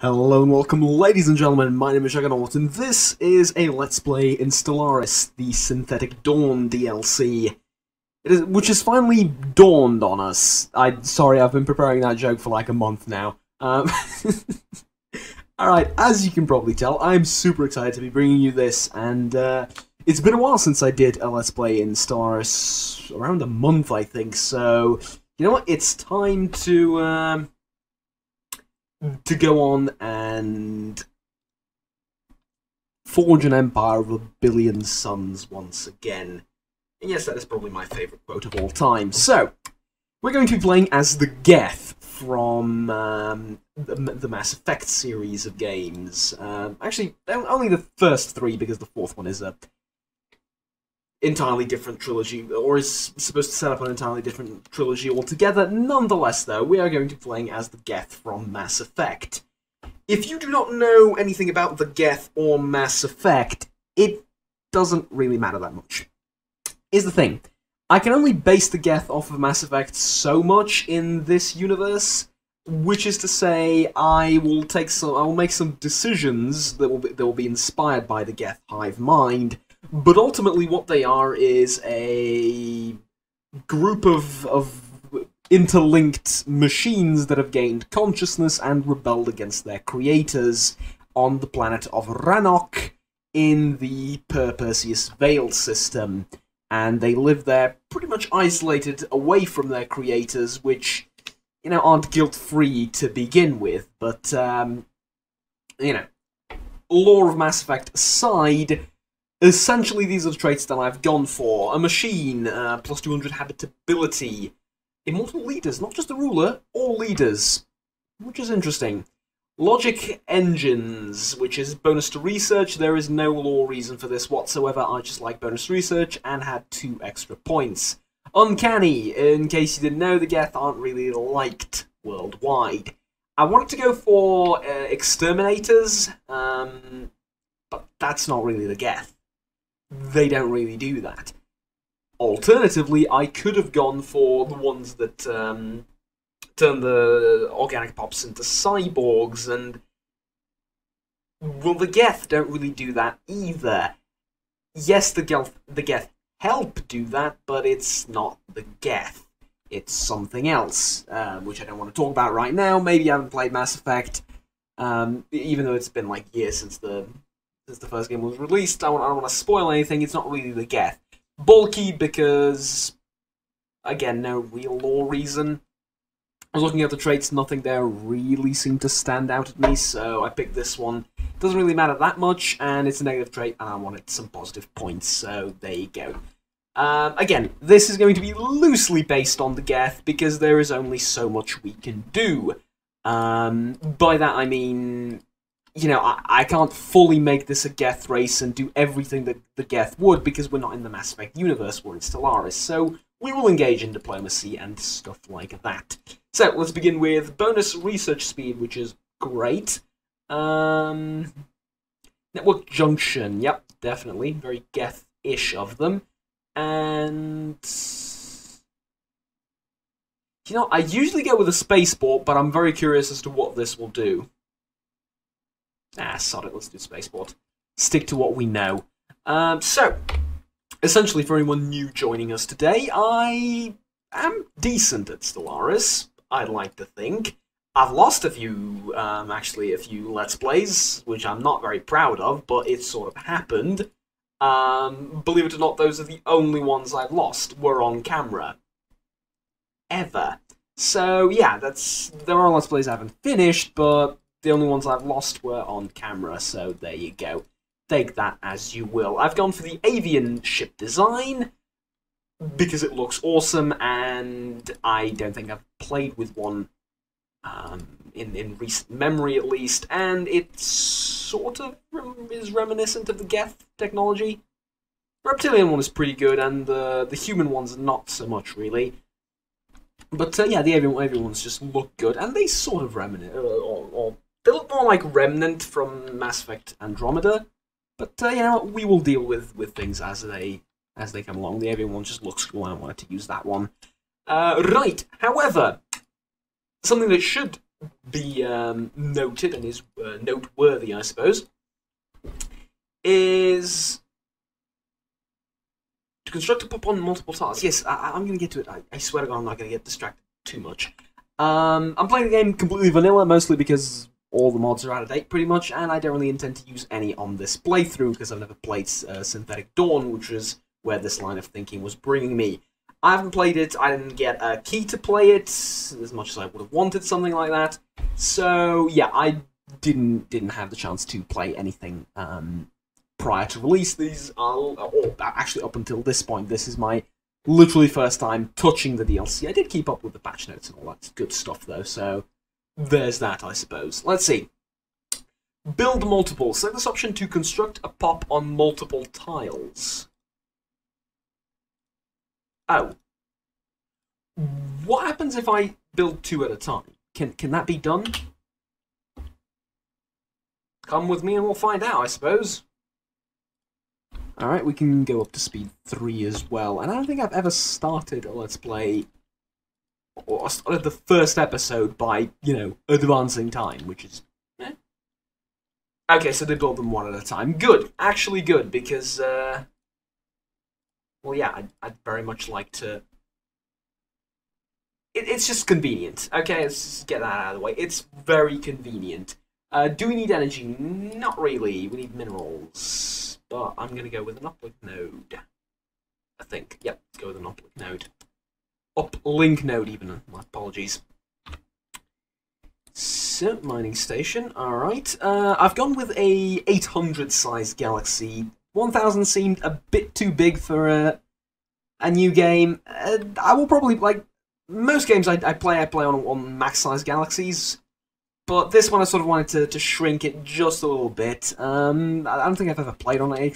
Hello and welcome, ladies and gentlemen, my name is Juggernaut, and this is a Let's Play in Stellaris, the Synthetic Dawn DLC. Which has finally dawned on us. Sorry, I've been preparing that joke for like a month now. Alright, as you can probably tell, I'm super excited to be bringing you this, and it's been a while since I did a Let's Play in Stellaris, around a month I think, so you know what, it's time to go on and forge an empire of 1,000,000,000 suns once again. And yes, that is probably my favourite quote of all time. So, we're going to be playing as the Geth from the Mass Effect series of games. Actually, only the first three, because the fourth one is a entirely different trilogy, or is supposed to set up an entirely different trilogy altogether. Nonetheless, though, we are going to be playing as the Geth from Mass Effect. If you do not know anything about the Geth or Mass Effect, it doesn't really matter that much. Here's the thing. I can only base the Geth off of Mass Effect so much in this universe, which is to say, I will make some decisions that will be inspired by the Geth hive mind. But ultimately what they are is a group of interlinked machines that have gained consciousness and rebelled against their creators on the planet of Rannoch in the Perseus Veil system. And they live there pretty much isolated away from their creators, which, you know, aren't guilt-free to begin with. But, you know, lore of Mass Effect aside, essentially, these are the traits that I've gone for. A machine, plus 200 habitability. Immortal leaders, not just the ruler, all leaders. Which is interesting. Logic engines, which is bonus to research. There is no lore reason for this whatsoever. I just like bonus research and had 2 extra points. Uncanny, in case you didn't know, the Geth aren't really liked worldwide. I wanted to go for exterminators, but that's not really the Geth. They don't really do that. Alternatively, I could have gone for the ones that turn the organic pops into cyborgs, and well, the Geth don't really do that either. Yes, the Geth help do that, but it's not the Geth. It's something else, which I don't want to talk about right now. Maybe I haven't played Mass Effect, even though it's been like years since the first game was released. I don't want to spoil anything. It's not really the Geth. Bulky because, again, no real lore reason. I was looking at the traits, nothing there really seemed to stand out at me, so I picked this one. Doesn't really matter that much, and it's a negative trait, and I wanted some positive points, so there you go. Again, this is going to be loosely based on the Geth, because there is only so much we can do. By that I mean, you know, I can't fully make this a Geth race and do everything that the Geth would, because we're not in the Mass Effect universe, we're in Stellaris, so we will engage in diplomacy and stuff like that. So, let's begin with bonus research speed, which is great. Network junction, yep, definitely. Very Geth-ish of them. And you know, I usually go with a spaceport, but I'm very curious as to what this will do. Ah, sod it, let's do spaceport. Stick to what we know. So, essentially, for anyone new joining us today, I am decent at Stellaris, I'd like to think. I've lost a few Let's Plays, which I'm not very proud of, but it sort of happened. Believe it or not, those are the only ones I've lost, were on camera. Ever. So, yeah, there are Let's Plays I haven't finished, but the only ones I've lost were on camera, so there you go. Take that as you will. I've gone for the avian ship design, because it looks awesome, and I don't think I've played with one in recent memory, at least, and it sort of is reminiscent of the Geth technology. The reptilian one is pretty good, and the human ones not so much, really. But yeah, the avian ones just look good, and they sort of reminisce, or they look more like Remnant from Mass Effect Andromeda. But you know, we will deal with things as they come along. The avian one just looks cool, and I wanted to use that one. Right, however, something that should be noted and is noteworthy, I suppose, is to construct a pop on multiple tiles. Yes, I'm going to get to it. I swear to God, I'm not going to get distracted too much. I'm playing the game completely vanilla, mostly because all the mods are out of date, pretty much, and I don't really intend to use any on this playthrough, because I've never played Synthetic Dawn, which is where this line of thinking was bringing me. I haven't played it, I didn't get a key to play it, as much as I would have wanted something like that, so yeah, I didn't have the chance to play anything prior to release. These are, or actually up until this point, this is my literally first time touching the DLC. I did keep up with the patch notes and all that good stuff though, so there's that, I suppose. Let's see. Build multiple. Select this option to construct a pop on multiple tiles. Oh. What happens if I build 2 at a time? Can that be done? Come with me and we'll find out, I suppose. Alright, we can go up to speed 3 as well. And I don't think I've ever started a Let's Play, or started the first episode by, you know, advancing time, which is... eh. Okay, so they build them 1 at a time. Good. Actually good, because, well, yeah, I'd very much like to... It's just convenient. Okay, let's just get that out of the way. It's very convenient. Do we need energy? Not really. We need minerals. But I'm going to go with an uplink node. I think. Yep, let's go with an uplink node. Uplink node, even. My apologies. So, mining station. Alright. I've gone with a 800-sized galaxy. 1000 seemed a bit too big for a new game. I will probably, like, most games I play on max-sized galaxies. But this one I sort of wanted to shrink it just a little bit. I don't think I've ever played on an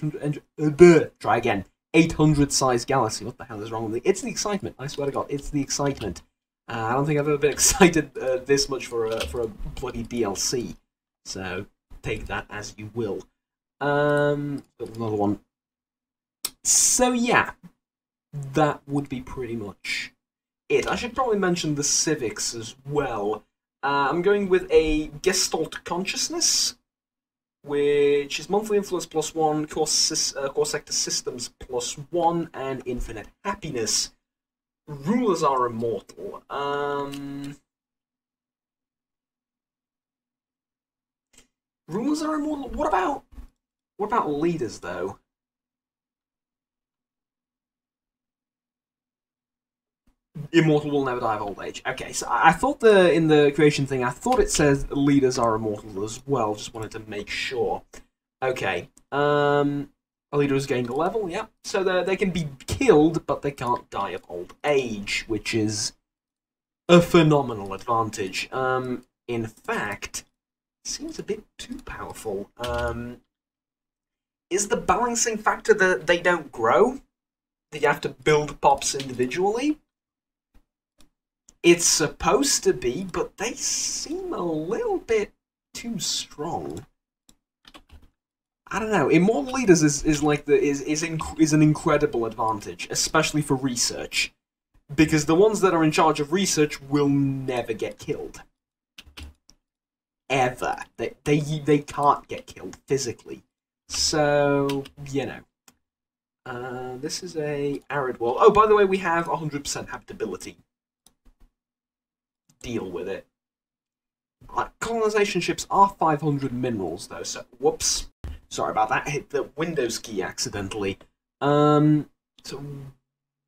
800-sized galaxy. What the hell is wrong with me? It's the excitement. I swear to God, it's the excitement. I don't think I've ever been excited this much for a bloody DLC. So take that as you will. Another one. So yeah, that would be pretty much it. I should probably mention the civics as well. I'm going with a Gestalt Consciousness, which is monthly influence +1, core sector systems +1, and infinite happiness. Rulers are immortal. Rulers are immortal. What about leaders though? Immortal will never die of old age. Okay, so I thought in the creation thing, I thought it says leaders are immortal as well. Just wanted to make sure. Okay, a leader has gained a level, yeah. So they can be killed, but they can't die of old age, which is a phenomenal advantage. In fact, it seems a bit too powerful. Is the balancing factor that they don't grow? That you have to build pops individually? It's supposed to be, but they seem a little bit too strong. I don't know. Immortal leaders is an incredible advantage, especially for research, because the ones that are in charge of research will never get killed, ever. They can't get killed physically. So you know, this is a arid world. Oh, by the way, we have 100% habitability. Deal with it. Colonization ships are 500 minerals though, so whoops. Sorry about that, hit the Windows key accidentally. So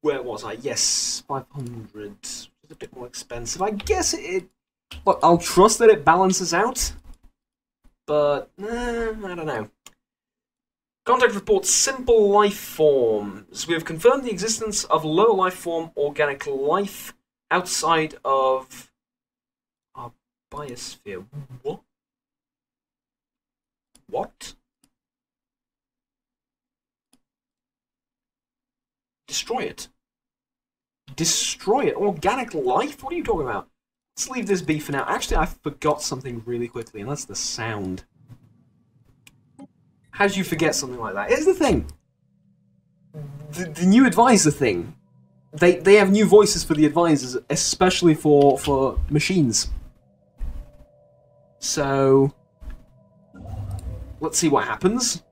where was I? Yes, 500. It's a bit more expensive. I guess look, I'll trust that it balances out, but I don't know. Contact reports simple life forms. We have confirmed the existence of low life form organic life outside of our biosphere. What? What? Destroy it. Destroy it. Organic life? What are you talking about? Let's leave this be for now. Actually, I forgot something really quickly, and that's the sound. How do you forget something like that? Here's the thing. The new advisor thing. They have new voices for the advisors, especially for machines. So, let's see what happens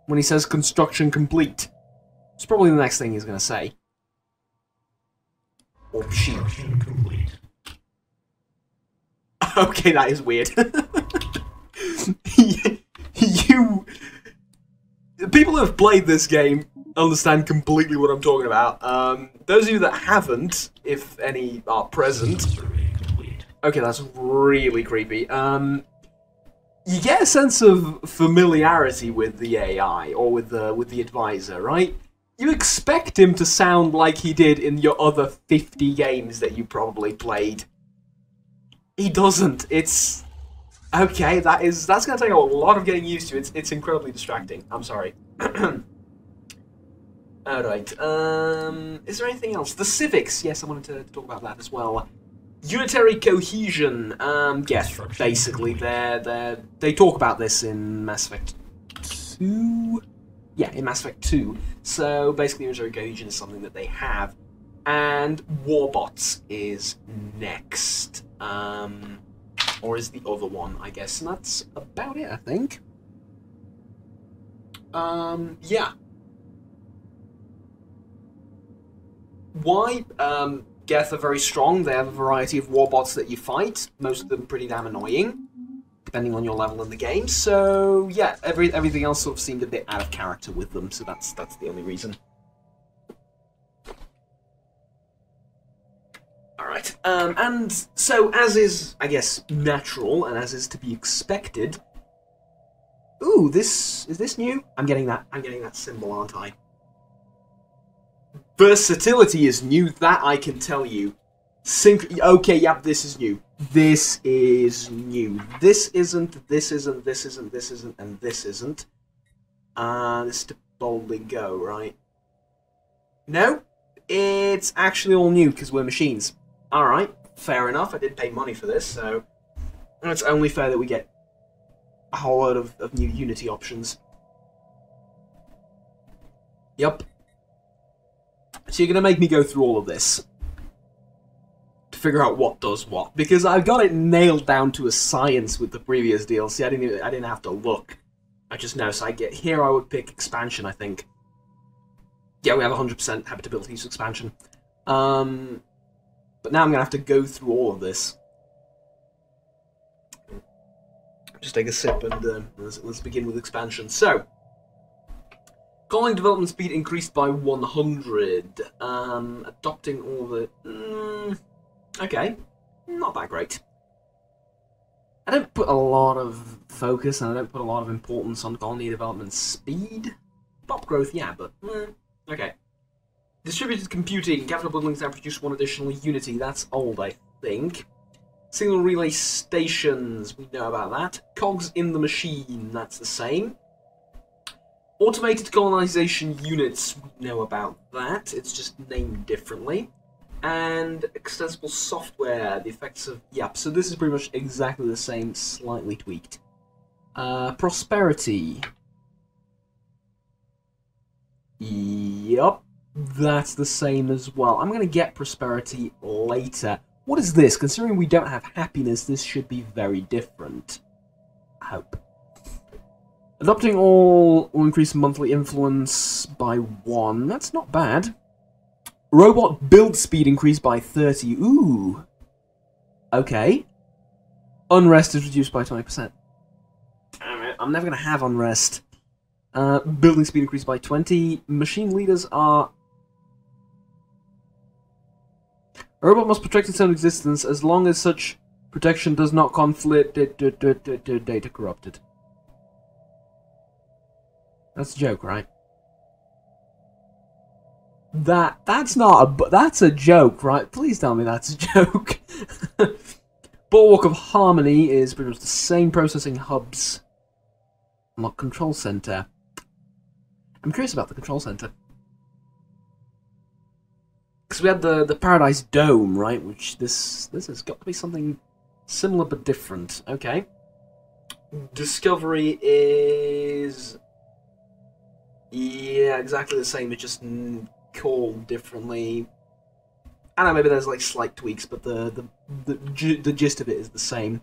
when he says construction complete. It's probably the next thing he's going to say. Or she. Construction complete. Okay, that is weird. You... People who have played this game understand completely what I'm talking about. Those of you that haven't, if any are present... Okay, that's really creepy. You get a sense of familiarity with the AI, or with the advisor, right? You expect him to sound like he did in your other 50 games that you probably played. He doesn't. It's... Okay, that's going to take a lot of getting used to. It's incredibly distracting. I'm sorry. Alright, is there anything else? The civics! Yes, I wanted to talk about that as well. Unitary cohesion, Geth, basically. They talk about this in Mass Effect 2? Yeah, in Mass Effect 2. So, basically, unitary cohesion is something that they have. And Warbots is next. Or is the other one, I guess. And that's about it, I think. Yeah. Why? Geth are very strong. They have a variety of warbots that you fight. Most of them pretty damn annoying, depending on your level in the game. So yeah, everything else sort of seemed a bit out of character with them. So that's the only reason. All right. And so as is, I guess, natural and as is to be expected. Ooh, is this new? I'm getting that symbol, aren't I? Versatility is new, that I can tell you. Okay, yep, this is new. This is new. This isn't, this isn't, this isn't, this isn't, and this isn't. This is to boldly go, right? No, it's actually all new because we're machines. Alright, fair enough. I did pay money for this, so it's only fair that we get a whole lot of new Unity options. Yup. So you're going to make me go through all of this to figure out what does what, because I've got it nailed down to a science with the previous DLC. I didn't have to look. I just know. So here I would pick expansion, I think. Yeah, we have 100% habitability use expansion. But now I'm going to have to go through all of this. Just take a sip and let's begin with expansion. So, colony development speed increased by 100. Adopting all the... okay, not that great. I don't put a lot of focus and I don't put a lot of importance on colony development speed. Pop growth, yeah, but... okay. Distributed computing. Capital buildings now produce one additional unity. That's old, I think. Signal relay stations. We know about that. Cogs in the machine. That's the same. Automated colonization units. We know about that. It's just named differently. And extensible software. The effects of... yep, so this is pretty much exactly the same, slightly tweaked. Prosperity. Yup. That's the same as well. I'm going to get prosperity later. What is this? Considering we don't have happiness, this should be very different. I hope. Adopting all will increase monthly influence by 1. That's not bad. Robot build speed increased by 30. Ooh. Okay. Unrest is reduced by 20%. Damn it. I'm never going to have unrest. Building speed increased by 20. Machine leaders are... a robot must protect its own existence as long as such protection does not conflict data corrupted. That's a joke, right? That's not a... that's a joke, right? Please tell me that's a joke. Bulwark of Harmony is pretty much the same processing hubs. Unlock control center. I'm curious about the control center. Because we had the Paradise Dome, right? Which this has got to be something similar but different. Okay. Discovery is... yeah, exactly the same. It's just called differently. I don't know, maybe there's like slight tweaks, but the gist of it is the same.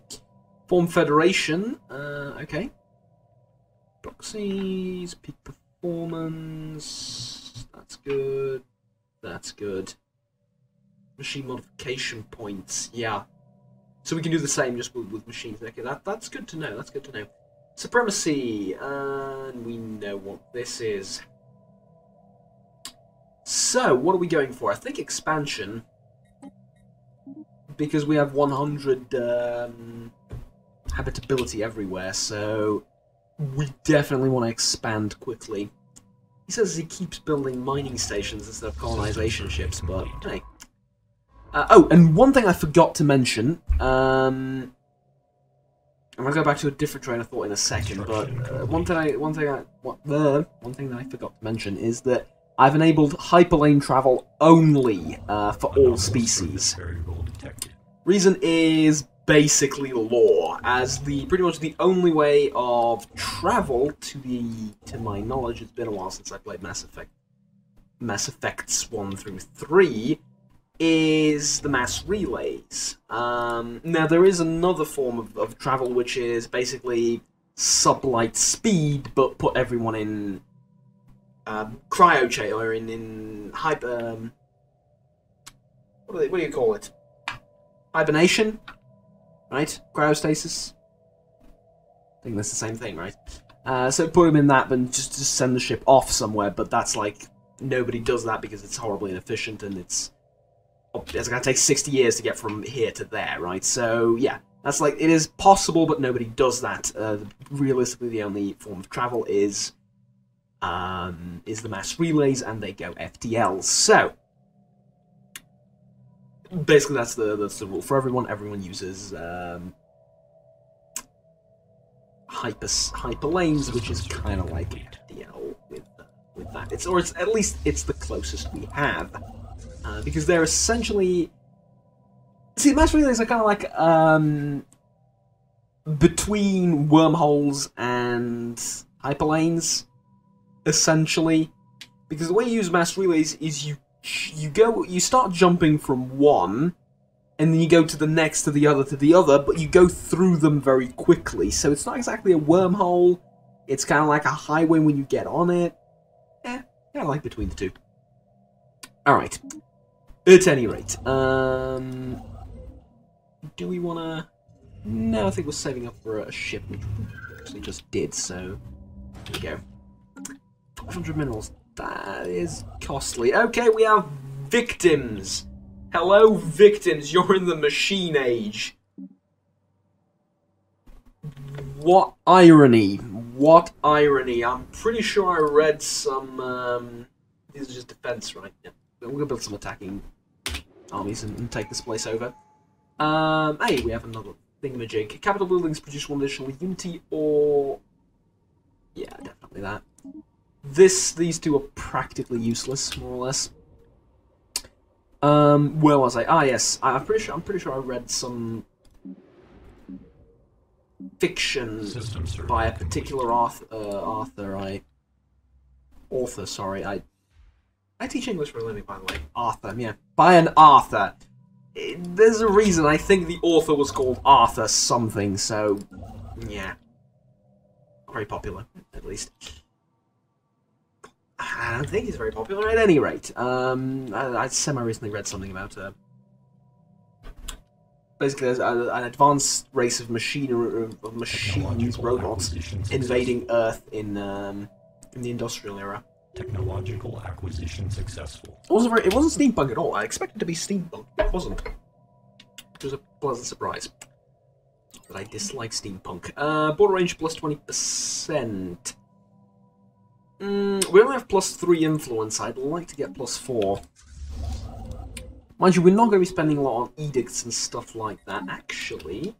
Form Federation. Okay. Proxies, peak performance. That's good. That's good. Machine modification points. Yeah. So we can do the same just with machines. Okay, that's good to know. That's good to know. Supremacy. And we know what this is. So, what are we going for? I think expansion. Because we have 100 habitability everywhere, so we definitely want to expand quickly. He says he keeps building mining stations instead of colonization ships, but hey. Oh, and one thing I forgot to mention. I'm gonna go back to a different train of thought in a second, but one thing that I forgot to mention is that I've enabled hyperlane travel only for all species. Reason is basically law, as pretty much the only way of travel to my knowledge. It's been a while since I played Mass Effects 1 through 3. Is the mass relays. Now there is another form of travel which is basically sublight speed, but put everyone in cryo chain or in hyper. What do you call it? Hibernation, right? Cryostasis. I think that's the same thing, right? So put him in that, and just send the ship off somewhere. But that's like nobody does that because it's horribly inefficient, and it's going to take 60 years to get from here to there, right? So yeah, that's like it is possible, but nobody does that. Realistically, the only form of travel is the mass relays, and they go FTLs. So basically, that's the rule for everyone. Everyone uses hyperlanes, which is kind of like FTL with that. It's at least it's the closest we have, because they're essentially mass relays are kind of like between wormholes and hyperlanes, essentially, because the way you use mass relays is you start jumping from one, and then you go to the next, to the other, but you go through them very quickly. So it's not exactly a wormhole. It's kind of like a highway when you get on it. Kind of like between the two. All right. At any rate, do we want to? No, I think we're saving up for a ship, which we actually just did. So here we go. 500 minerals. That is costly. Okay, we have victims. Hello, victims. You're in the machine age. What irony. What irony. I'm pretty sure I read some... these are just defense, right? Yeah. We're going to build some attacking armies and take this place over. Hey, we have another thingamajig. Capital buildings produce one additional unity or... Yeah, definitely that. These two are practically useless, more or less. Where was I? Ah, yes. I'm pretty sure I read some fiction by a particular author. I teach English for a living, by the way. Arthur, yeah, by an author. There's a reason. I think the author was called Arthur something. So, yeah, very popular, at least. I don't think he's very popular at any rate. I semi-recently read something about basically there's an advanced race of machines, robots, invading Earth in the industrial era. Technological acquisition successful. It wasn't steampunk at all. I expected it to be steampunk. It wasn't. It was a pleasant surprise. But I dislike steampunk. Border range plus 20%. We only have +3 influence. I'd like to get +4. Mind you, we're not going to be spending a lot on edicts and stuff like that, actually.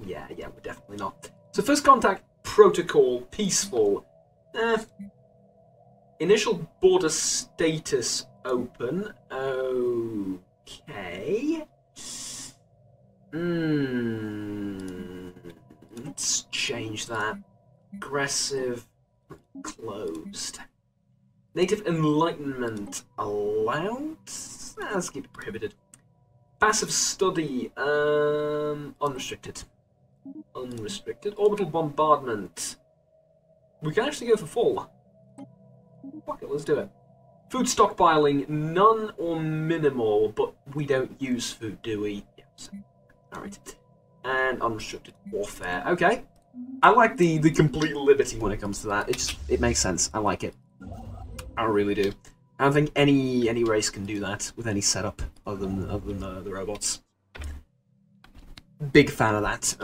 Yeah, we're definitely not. So first contact protocol, peaceful. Initial border status open. Okay. Let's change that. Aggressive, closed. Native enlightenment allowed? Let's keep it prohibited. Passive study. Unrestricted. Unrestricted. Orbital bombardment. We can actually go for full. Fuck it, let's do it. Food stockpiling, none or minimal, but we don't use food, do we? Yes. Alright. And unrestricted warfare. Okay. I like the complete liberty when it comes to that. It makes sense. I like it. I really do. I don't think any race can do that with any setup other than the robots. Big fan of that.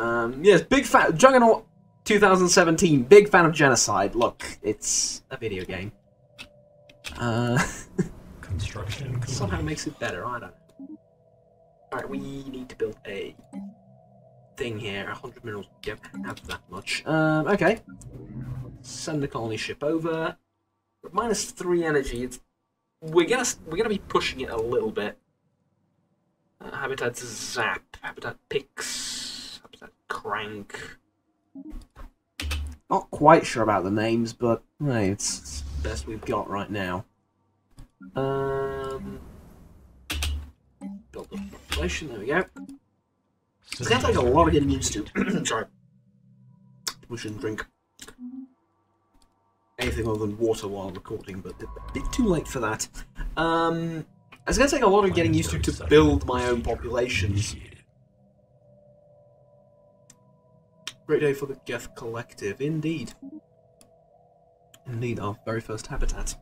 Yes, big fan. Juggernaut 2017. Big fan of genocide. Look, it's a video game. Construction Somehow makes it better. I don't know. Alright, we need to build a thing here. 100 minerals. We don't have that much. Okay. Send the colony ship over. -3 energy. We're gonna be pushing it a little bit. Habitat zap. Habitat pix. Habitat crank. Not quite sure about the names, but hey, it's the best we've got right now. Build the population. There we go. It's gonna take a lot of getting used to. Sorry. We shouldn't drink anything other than water while recording, but a bit too late for that. It's going to take a lot of getting used to build my own populations. Great day for the Geth Collective, indeed. Indeed, our very first habitat.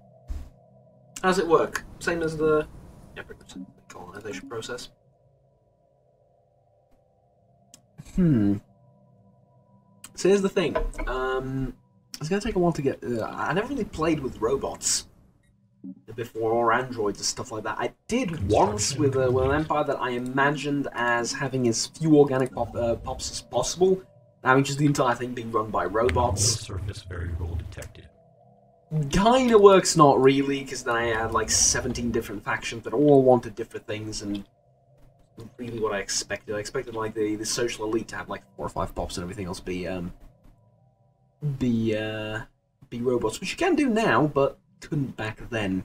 How does it work? Same as the colonization process. So here's the thing. It's going to take a while to get... I never really played with robots before, or androids and stuff like that. I did once with an empire that I imagined as having as few organic pops as possible, having just the entire thing being run by robots. Surface variable detected. Kinda works, not really, because then I had like 17 different factions that all wanted different things, and really what I expected. I expected like the social elite to have like 4 or 5 pops and everything else be robots, which you can do now, but couldn't back then.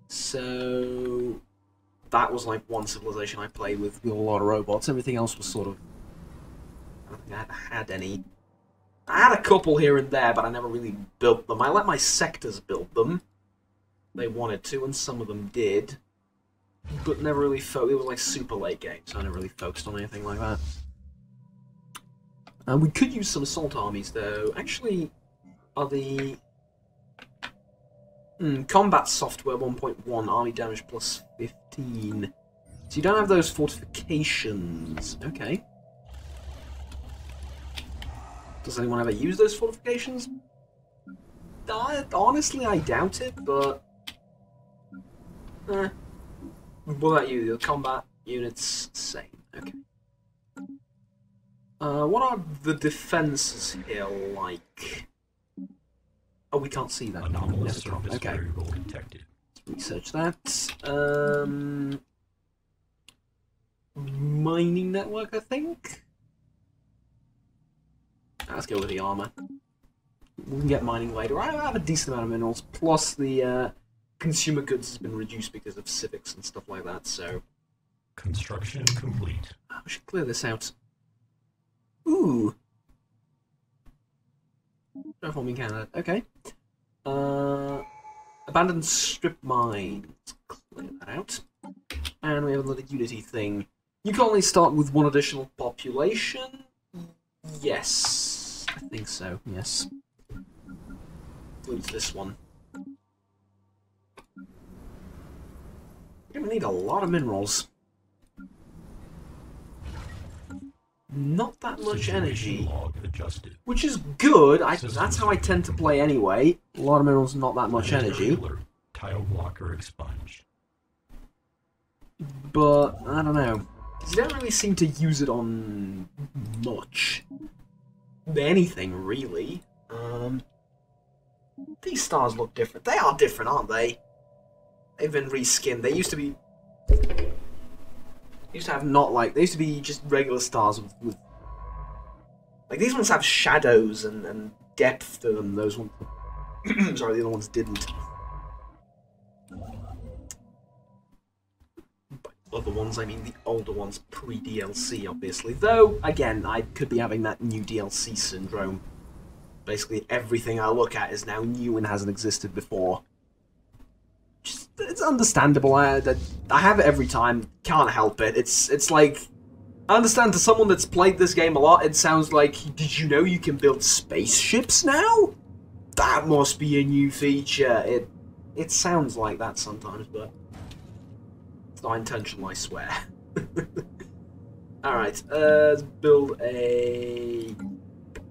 So that was like one civilization I played with a lot of robots. Everything else was sort of... I don't think I had any. I had a couple here and there, but I never really built them. I let my sectors build them. They wanted to, and some of them did. But never really focused. It was like super late game, so I never really focused on anything like that. We could use some assault armies, though. Actually, are the... combat software 1.1, army damage plus 15. So you don't have those fortifications. Okay. Does anyone ever use those fortifications? Honestly, I doubt it, but... What about you? The combat units, same. Okay. What are the defenses here like? Oh, we can't see that. Anomalous surface okay. variable detected. Let's research that. Mining network, I think? Let's go with the armor. We can get mining later. I have a decent amount of minerals, plus the consumer goods has been reduced because of civics and stuff like that, so... Construction complete. We should clear this out. Ooh! Terraforming Canada. Okay. Abandoned strip mine. Let's clear that out. And we have another Unity thing. You can only start with 1 additional population? Yes. I think so, yes. Includes this one. We're gonna need a lot of minerals. Not that much energy, which is good. That's how I tend to play anyway. A lot of minerals, not that much energy. Tile blocker expunged. But I don't know. You don't really seem to use it on much. Anything really. These stars look different. They are different, aren't they? They've been reskinned. They used to be. Used to have not like they used to be just regular stars with like these ones have shadows and depth to them. Those ones, sorry, the other ones didn't. But other ones, I mean the older ones pre-DLC, obviously. Though, again, I could be having that new DLC syndrome. Basically, everything I look at is now new and hasn't existed before. Just, it's understandable. I have it every time. Can't help it. It's like, I understand to someone that's played this game a lot, it sounds like, did you know you can build spaceships now? That must be a new feature. It sounds like that sometimes, but it's not intentional, I swear. Alright, let's build a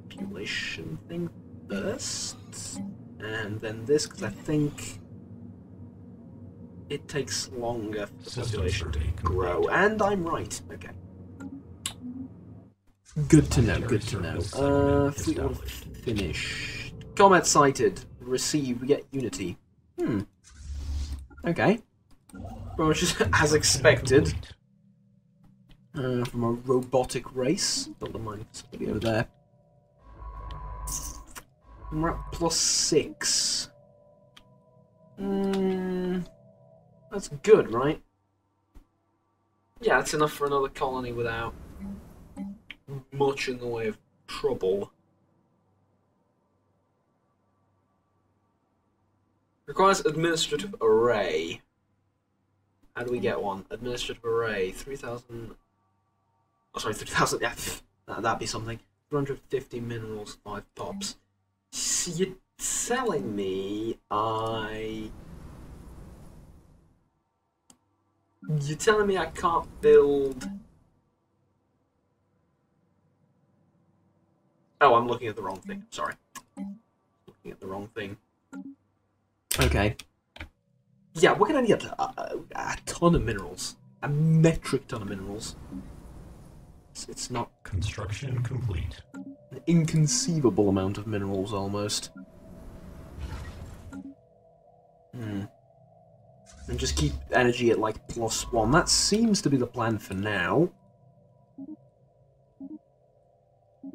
population thing first, and then this, because I think it takes longer for the population to grow, and I'm right. Okay. Good to know, good to know. Fleet order finished. Comet sighted. Receive. We get Unity. Okay. Pretty much as expected. From a robotic race. Build a mining facility over there. And we're at +6. That's good, right? Yeah, that's enough for another colony without much in the way of trouble. Requires administrative array. How do we get one? Administrative array, 3,000... Oh, sorry, 3,000... Yeah, that'd be something. 350 minerals, 5 tops. So you're telling me You're telling me I can't build... Oh, I'm looking at the wrong thing. Sorry. Looking at the wrong thing. Okay. Yeah, we're gonna need a ton of minerals. A metric ton of minerals. It's not... Construction complete. An inconceivable amount of minerals, almost. And just keep energy at, like, +1. That seems to be the plan for now.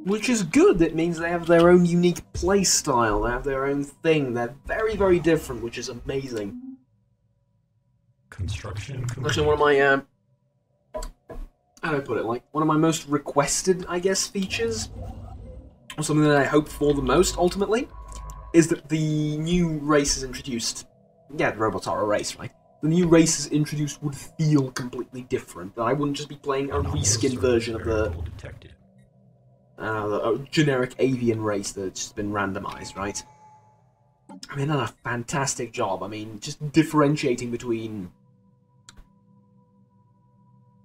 Which is good. It means they have their own unique playstyle. They have their own thing. They're very, very different, which is amazing. Construction complete. Actually, one of my, how do I put it? Like, one of my most requested, I guess, features, or something that I hope for the most, ultimately, is that the new races introduced... Yeah, the robots are a race, right? The new races introduced would feel completely different. That I wouldn't just be playing a reskin version of the generic avian race that's just been randomized, right? I mean, they've done a fantastic job. I mean, just differentiating between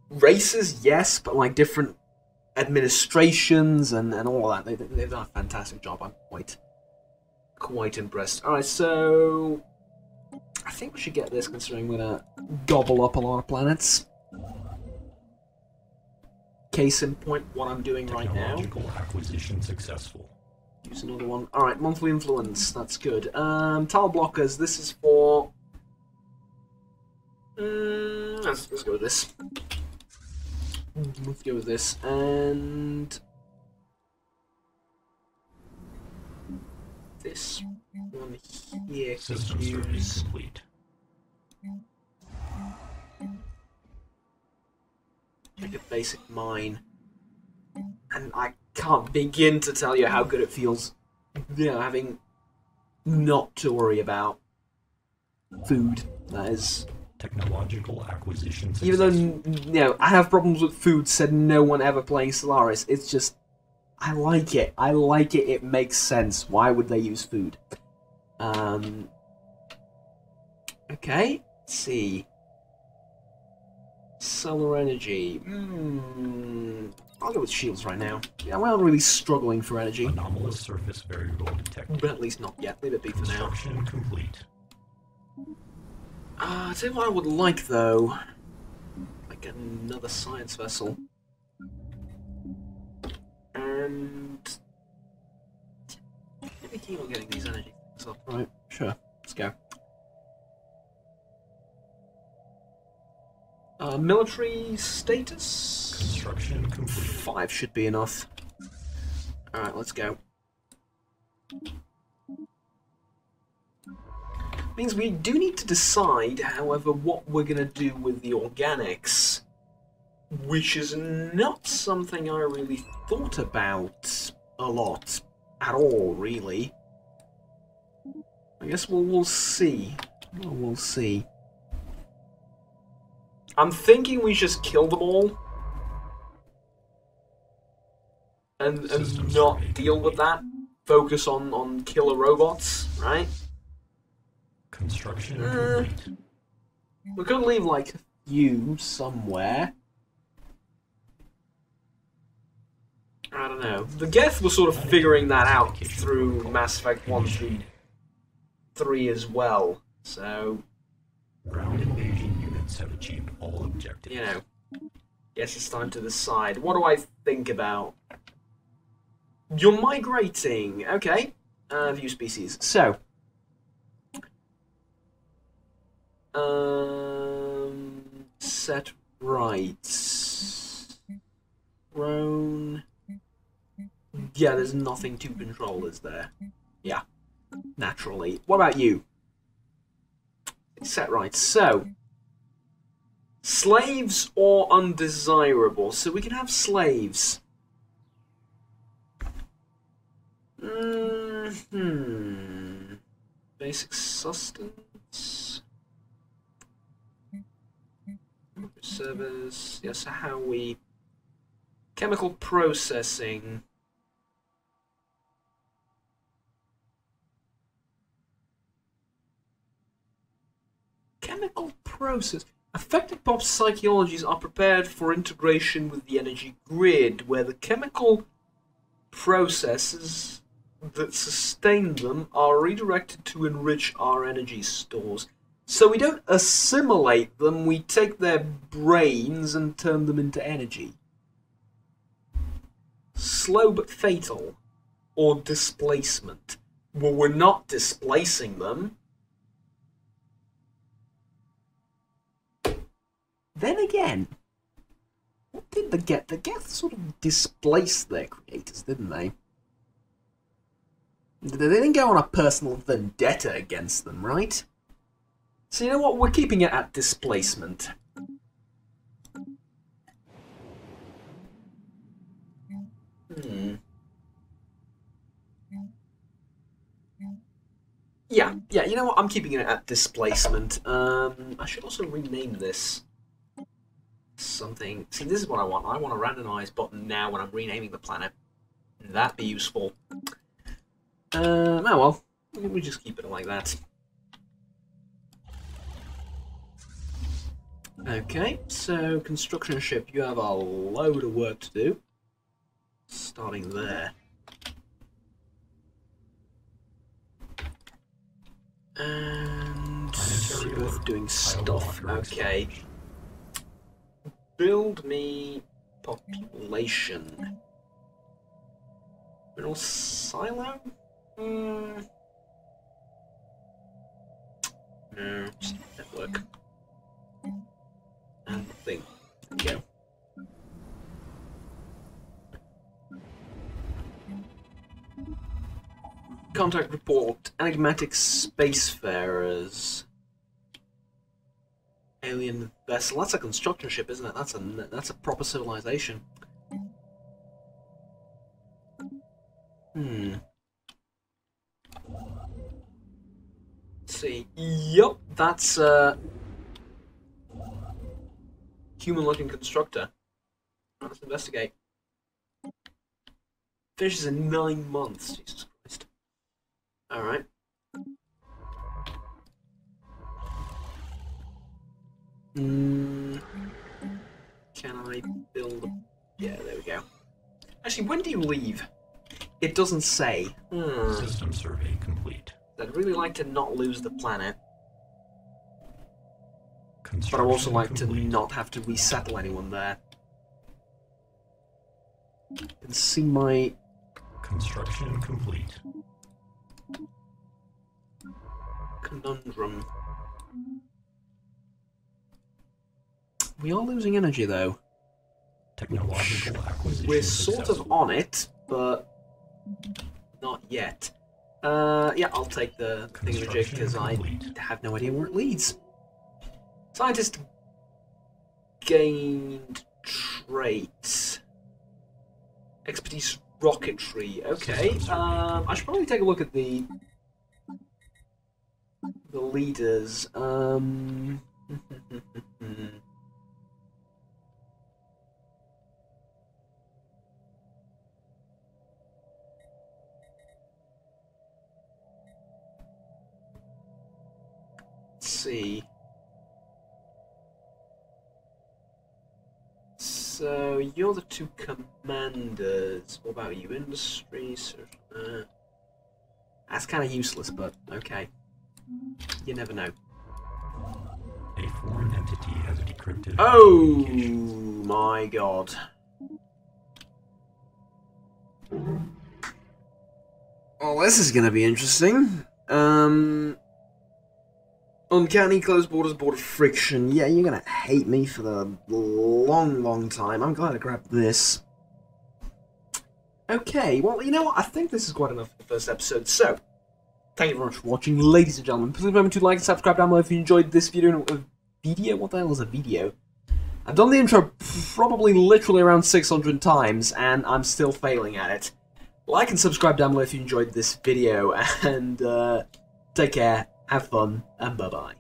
races, yes, but like different administrations and all of that. They've done a fantastic job. I'm quite impressed. Alright, so I think we should get this, considering we're gonna gobble up a lot of planets. Case in point, what I'm doing right now. Technological acquisition successful. Use another one. Alright, monthly influence, that's good. Tile blockers, this is for... let's go with this. Let's go with this, and... this one here could use... Complete. Like a basic mine. And I can't begin to tell you how good it feels, you know, having not to worry about food. That is... Technological acquisition successful. Even though, you know, I have problems with food, said no one ever playing Stellaris, it's just... I like it. I like it. It makes sense. Why would they use food? Okay. Let's see. Solar energy. I'll go with shields right now. Yeah, we're not really struggling for energy. Anomalous surface variable detected. But at least not yet. Leave it be for now. Construction complete. I'll tell you what I would like, though. Like another science vessel. And... maybe keen on getting these energy things up. Right, sure. Let's go. Military status? Construction complete. 5 should be enough. Alright, let's go. I Means we do need to decide, however, what we're going to do with the organics, which is not something I really thought about a lot at all, really. I guess we'll see. We'll see. I'm thinking we just kill them all and not deal with that. Focus on killer robots, right? Construction complete. We could leave like a few somewhere. I don't know. The Geth was sort of figuring that out through Mass Effect 1 through 3 as well. So, Ground invasion units have achieved all objectives. you know, guess it's time to decide. What do I think about? You're migrating. Okay. View species. So, set rights. Drone. Yeah, there's nothing to control, is there? Yeah, naturally. What about you? Set rights. So, slaves or undesirable? So we can have slaves. Basic sustenance. Service. Yes, how we... Chemical processing. Chemical process. Affected pop's psychologies are prepared for integration with the energy grid, where the chemical processes that sustain them are redirected to enrich our energy stores. So we don't assimilate them, we take their brains and turn them into energy. Slow but fatal. Or displacement. Well, we're not displacing them. Then again, what did the Geth? The Geth sort of displaced their creators, didn't they? They didn't go on a personal vendetta against them, right? So you know what? We're keeping it at displacement. Yeah, you know what? I'm keeping it at displacement. I should also rename this something. See, this is what I want. I want a randomize button now when I'm renaming the planet. That'd be useful. Oh well. We just keep it like that. Okay, so construction ship, you have a load of work to do. Starting there. And both doing stuff. Okay. Build me population. Mineral silo? No, just network. And thing. Go. Contact report. Enigmatic spacefarers. Alien vessel. That's a construction ship, isn't it? That's a proper civilization. Let's see. Yup, that's a human-looking constructor. Let's investigate. Finishes in 9 months. Jesus Christ. Alright. Can I build... Yeah, there we go. Actually, when do you leave? It doesn't say. System survey complete. I'd really like to not lose the planet. But I'd Construction also like to complete. not have to resettle anyone there. And see my... Construction complete. conundrum. We are losing energy, though. Technological acquisition. We're sort of on it, but not yet. Yeah, I'll take the thingamajig because I have no idea where it leads. Scientist gained traits. Expertise rocketry. Okay. I should probably take a look at the leaders. Let's see. So you're the two commanders. What about you? Industries? That's kind of useless, but okay. You never know. A foreign entity has decrypted. Oh my god. Well, this is going to be interesting. Uncanny close borders, border friction. Yeah, you're going to hate me for the long time. I'm glad I grabbed this. Okay, well, you know what? I think this is quite enough for the first episode, so thank you very much for watching, ladies and gentlemen. Please remember to like and subscribe down below if you enjoyed this video. Video? What the hell is a video? I've done the intro probably literally around 600 times, and I'm still failing at it. Like and subscribe down below if you enjoyed this video, and take care, have fun, and bye-bye.